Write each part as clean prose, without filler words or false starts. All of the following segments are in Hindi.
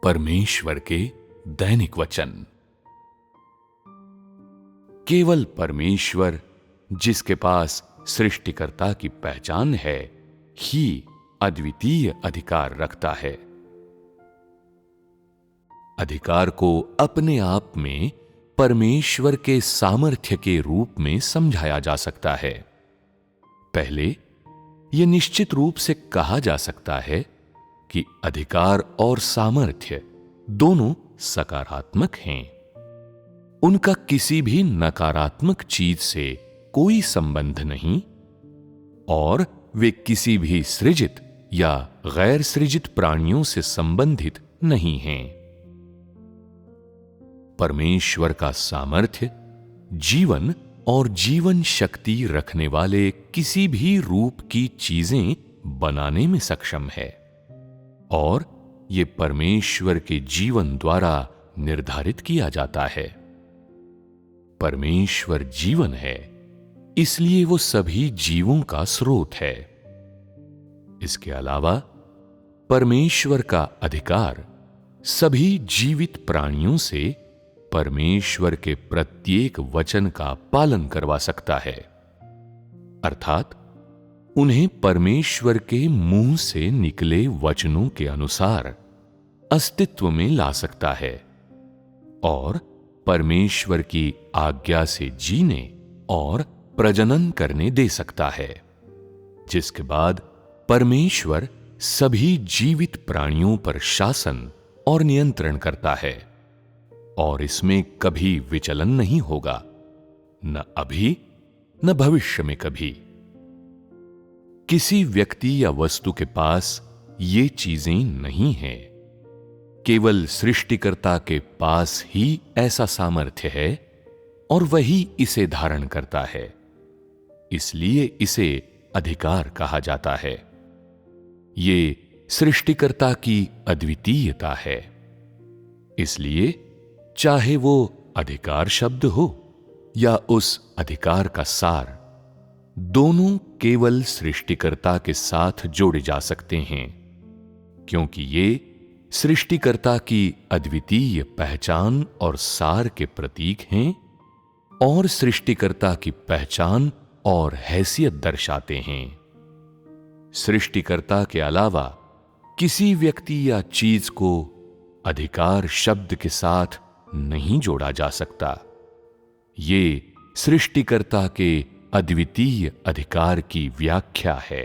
परमेश्वर के दैनिक वचन। केवल परमेश्वर, जिसके पास सृष्टिकर्ता की पहचान है, ही अद्वितीय अधिकार रखता है। अधिकार को अपने आप में परमेश्वर के सामर्थ्य के रूप में समझाया जा सकता है। पहले यह निश्चित रूप से कहा जा सकता है कि अधिकार और सामर्थ्य दोनों सकारात्मक हैं। उनका किसी भी नकारात्मक चीज से कोई संबंध नहीं और वे किसी भी सृजित या गैर सृजित प्राणियों से संबंधित नहीं हैं। परमेश्वर का सामर्थ्य जीवन और जीवन शक्ति रखने वाले किसी भी रूप की चीजें बनाने में सक्षम है और यह परमेश्वर के जीवन द्वारा निर्धारित किया जाता है। परमेश्वर जीवन है, इसलिए वो सभी जीवों का स्रोत है। इसके अलावा परमेश्वर का अधिकार सभी जीवित प्राणियों से परमेश्वर के प्रत्येक वचन का पालन करवा सकता है, अर्थात उन्हें परमेश्वर के मुंह से निकले वचनों के अनुसार अस्तित्व में ला सकता है और परमेश्वर की आज्ञा से जीने और प्रजनन करने दे सकता है, जिसके बाद परमेश्वर सभी जीवित प्राणियों पर शासन और नियंत्रण करता है और इसमें कभी विचलन नहीं होगा, न अभी न भविष्य में कभी। किसी व्यक्ति या वस्तु के पास ये चीजें नहीं हैं। केवल सृष्टिकर्ता के पास ही ऐसा सामर्थ्य है और वही इसे धारण करता है, इसलिए इसे अधिकार कहा जाता है। ये सृष्टिकर्ता की अद्वितीयता है, इसलिए चाहे वो अधिकार शब्द हो या उस अधिकार का सार, दोनों केवल सृष्टिकर्ता के साथ जोड़े जा सकते हैं, क्योंकि ये सृष्टिकर्ता की अद्वितीय पहचान और सार के प्रतीक हैं और सृष्टिकर्ता की पहचान और हैसियत दर्शाते हैं। सृष्टिकर्ता के अलावा किसी व्यक्ति या चीज को अधिकार शब्द के साथ नहीं जोड़ा जा सकता। ये सृष्टिकर्ता के अद्वितीय अधिकार की व्याख्या है।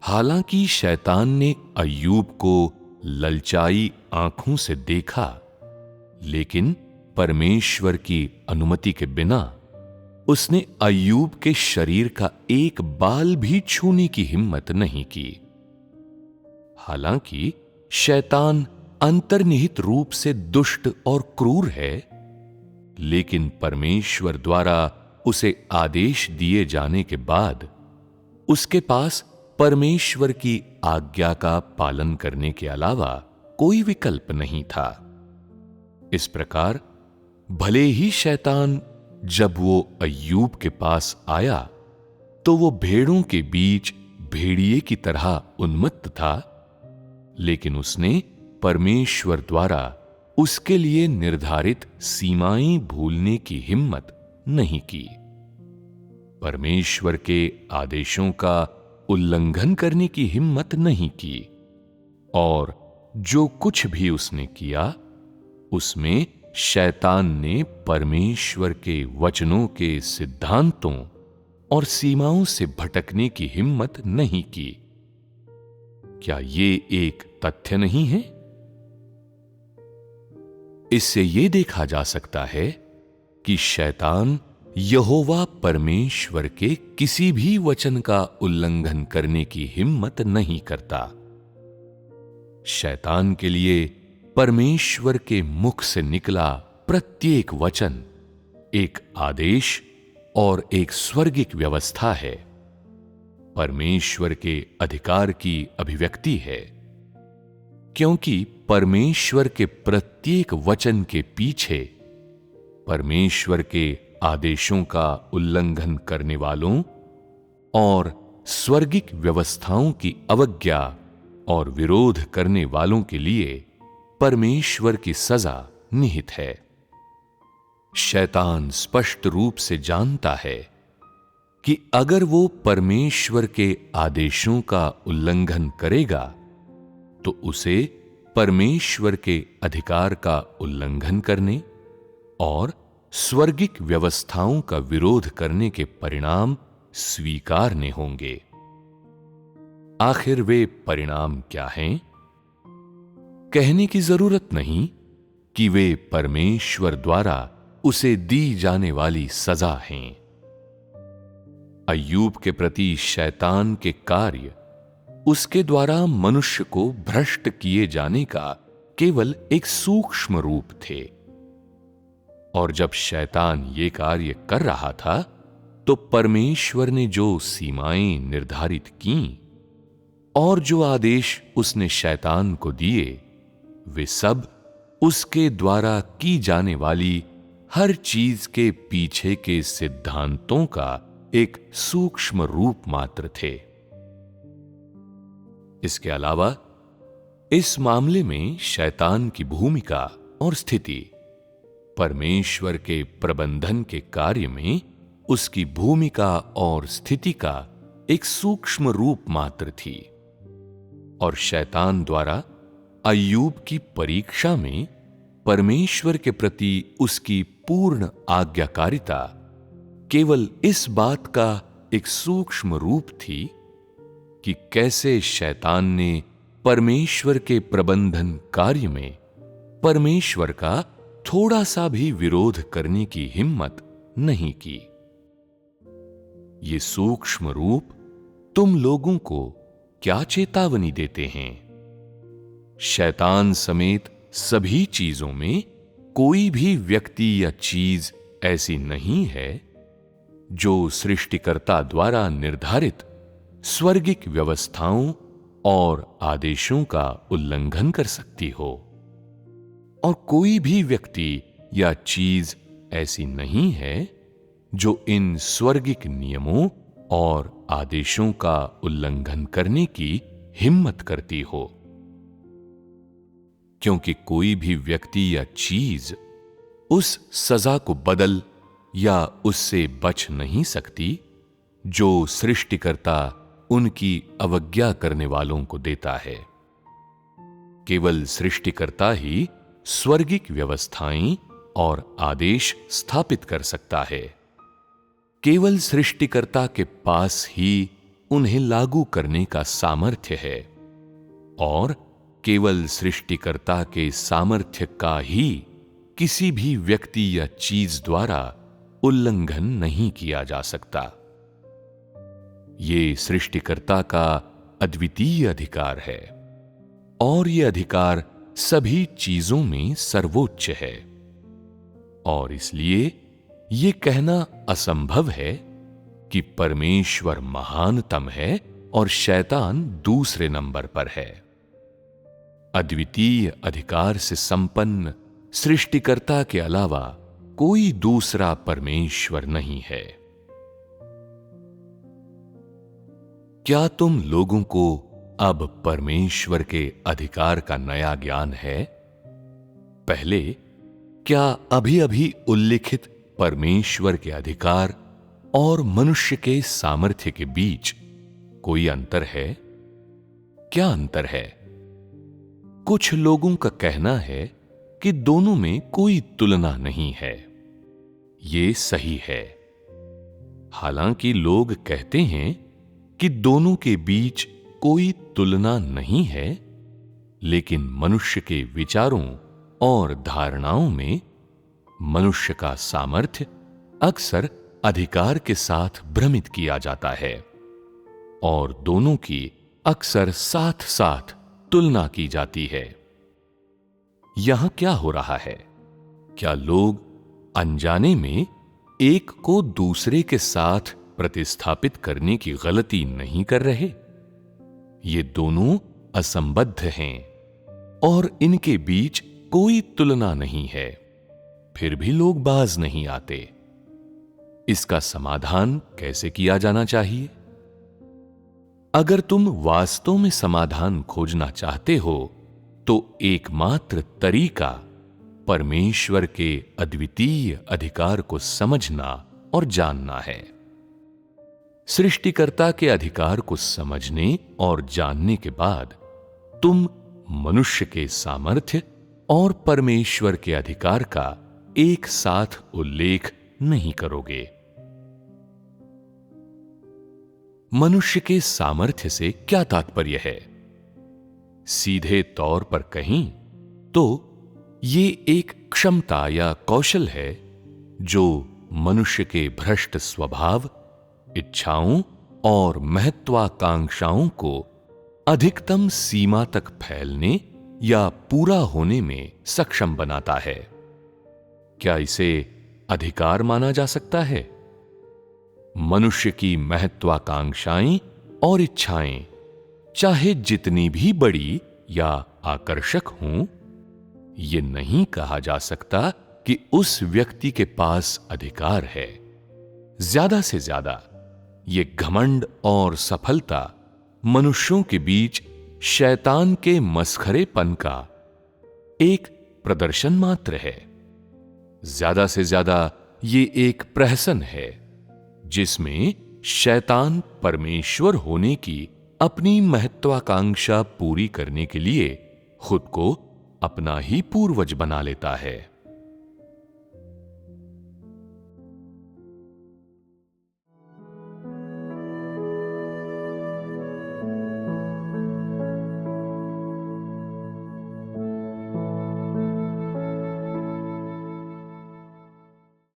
हालांकि शैतान ने अय्यूब को ललचाई आंखों से देखा, लेकिन परमेश्वर की अनुमति के बिना उसने अय्यूब के शरीर का एक बाल भी छूने की हिम्मत नहीं की। हालांकि शैतान अंतर्निहित रूप से दुष्ट और क्रूर है, लेकिन परमेश्वर द्वारा उसे आदेश दिए जाने के बाद उसके पास परमेश्वर की आज्ञा का पालन करने के अलावा कोई विकल्प नहीं था। इस प्रकार भले ही शैतान जब वो अय्यूब के पास आया तो वो भेड़ों के बीच भेड़िए की तरह उन्मत्त था, लेकिन उसने परमेश्वर द्वारा उसके लिए निर्धारित सीमाएं भूलने की हिम्मत नहीं की। परमेश्वर के आदेशों का उल्लंघन करने की हिम्मत नहीं की और जो कुछ भी उसने किया उसमें शैतान ने परमेश्वर के वचनों के सिद्धांतों और सीमाओं से भटकने की हिम्मत नहीं की। क्या ये एक तथ्य नहीं है? इससे यह देखा जा सकता है कि शैतान यहोवा परमेश्वर के किसी भी वचन का उल्लंघन करने की हिम्मत नहीं करता। शैतान के लिए परमेश्वर के मुख से निकला प्रत्येक वचन एक आदेश और एक स्वर्गिक व्यवस्था है, परमेश्वर के अधिकार की अभिव्यक्ति है, क्योंकि परमेश्वर के प्रत्येक वचन के पीछे परमेश्वर के आदेशों का उल्लंघन करने वालों और स्वर्गिक व्यवस्थाओं की अवज्ञा और विरोध करने वालों के लिए परमेश्वर की सजा निहित है। शैतान स्पष्ट रूप से जानता है कि अगर वो परमेश्वर के आदेशों का उल्लंघन करेगा तो उसे परमेश्वर के अधिकार का उल्लंघन करने और स्वर्गिक व्यवस्थाओं का विरोध करने के परिणाम स्वीकारने होंगे। आखिर वे परिणाम क्या हैं? कहने की जरूरत नहीं कि वे परमेश्वर द्वारा उसे दी जाने वाली सजा हैं। अय्यूब के प्रति शैतान के कार्य उसके द्वारा मनुष्य को भ्रष्ट किए जाने का केवल एक सूक्ष्म रूप थे। और जब शैतान ये कार्य कर रहा था तो परमेश्वर ने जो सीमाएं निर्धारित कीं और जो आदेश उसने शैतान को दिए, वे सब उसके द्वारा की जाने वाली हर चीज के पीछे के सिद्धांतों का एक सूक्ष्म रूप मात्र थे। इसके अलावा इस मामले में शैतान की भूमिका और स्थिति परमेश्वर के प्रबंधन के कार्य में उसकी भूमिका और स्थिति का एक सूक्ष्म रूप मात्र थी। और शैतान द्वारा अय्यूब की परीक्षा में परमेश्वर के प्रति उसकी पूर्ण आज्ञाकारिता केवल इस बात का एक सूक्ष्म रूप थी कि कैसे शैतान ने परमेश्वर के प्रबंधन कार्य में परमेश्वर का थोड़ा सा भी विरोध करने की हिम्मत नहीं की। ये सूक्ष्म रूप तुम लोगों को क्या चेतावनी देते हैं? शैतान समेत सभी चीजों में कोई भी व्यक्ति या चीज ऐसी नहीं है जो सृष्टिकर्ता द्वारा निर्धारित स्वर्गिक व्यवस्थाओं और आदेशों का उल्लंघन कर सकती हो। और कोई भी व्यक्ति या चीज ऐसी नहीं है जो इन स्वर्गिक नियमों और आदेशों का उल्लंघन करने की हिम्मत करती हो। क्योंकि कोई भी व्यक्ति या चीज उस सजा को बदल या उससे बच नहीं सकती जो सृष्टिकर्ता उनकी अवज्ञा करने वालों को देता है। केवल सृष्टिकर्ता ही स्वर्गिक व्यवस्थाएं और आदेश स्थापित कर सकता है। केवल सृष्टिकर्ता के पास ही उन्हें लागू करने का सामर्थ्य है और केवल सृष्टिकर्ता के सामर्थ्य का ही किसी भी व्यक्ति या चीज द्वारा उल्लंघन नहीं किया जा सकता। ये सृष्टिकर्ता का अद्वितीय अधिकार है और ये अधिकार सभी चीजों में सर्वोच्च है। और इसलिए ये कहना असंभव है कि परमेश्वर महानतम है और शैतान दूसरे नंबर पर है। अद्वितीय अधिकार से संपन्न सृष्टिकर्ता के अलावा कोई दूसरा परमेश्वर नहीं है। क्या तुम लोगों को अब परमेश्वर के अधिकार का नया ज्ञान है? पहले क्या अभी अभी उल्लिखित परमेश्वर के अधिकार और मनुष्य के सामर्थ्य के बीच कोई अंतर है? क्या अंतर है? कुछ लोगों का कहना है कि दोनों में कोई तुलना नहीं है। ये सही है। हालांकि लोग कहते हैं कि दोनों के बीच कोई तुलना नहीं है, लेकिन मनुष्य के विचारों और धारणाओं में मनुष्य का सामर्थ्य अक्सर अधिकार के साथ भ्रमित किया जाता है और दोनों की अक्सर साथ साथ तुलना की जाती है। यहां क्या हो रहा है? क्या लोग अनजाने में एक को दूसरे के साथ प्रतिस्थापित करने की गलती नहीं कर रहे? ये दोनों असंबद्ध हैं और इनके बीच कोई तुलना नहीं है, फिर भी लोग बाज नहीं आते। इसका समाधान कैसे किया जाना चाहिए? अगर तुम वास्तव में समाधान खोजना चाहते हो तो एकमात्र तरीका परमेश्वर के अद्वितीय अधिकार को समझना और जानना है। सृष्टिकर्ता के अधिकार को समझने और जानने के बाद तुम मनुष्य के सामर्थ्य और परमेश्वर के अधिकार का एक साथ उल्लेख नहीं करोगे। मनुष्य के सामर्थ्य से क्या तात्पर्य है? सीधे तौर पर कहीं तो ये एक क्षमता या कौशल है जो मनुष्य के भ्रष्ट स्वभाव, इच्छाओं और महत्वाकांक्षाओं को अधिकतम सीमा तक फैलने या पूरा होने में सक्षम बनाता है। क्या इसे अधिकार माना जा सकता है? मनुष्य की महत्वाकांक्षाएं और इच्छाएं चाहे जितनी भी बड़ी या आकर्षक हों, यह नहीं कहा जा सकता कि उस व्यक्ति के पास अधिकार है। ज्यादा से ज्यादा ये घमंड और सफलता मनुष्यों के बीच शैतान के मसखरेपन का एक प्रदर्शन मात्र है। ज्यादा से ज्यादा ये एक प्रहसन है जिसमें शैतान परमेश्वर होने की अपनी महत्वाकांक्षा पूरी करने के लिए खुद को अपना ही पूर्वज बना लेता है।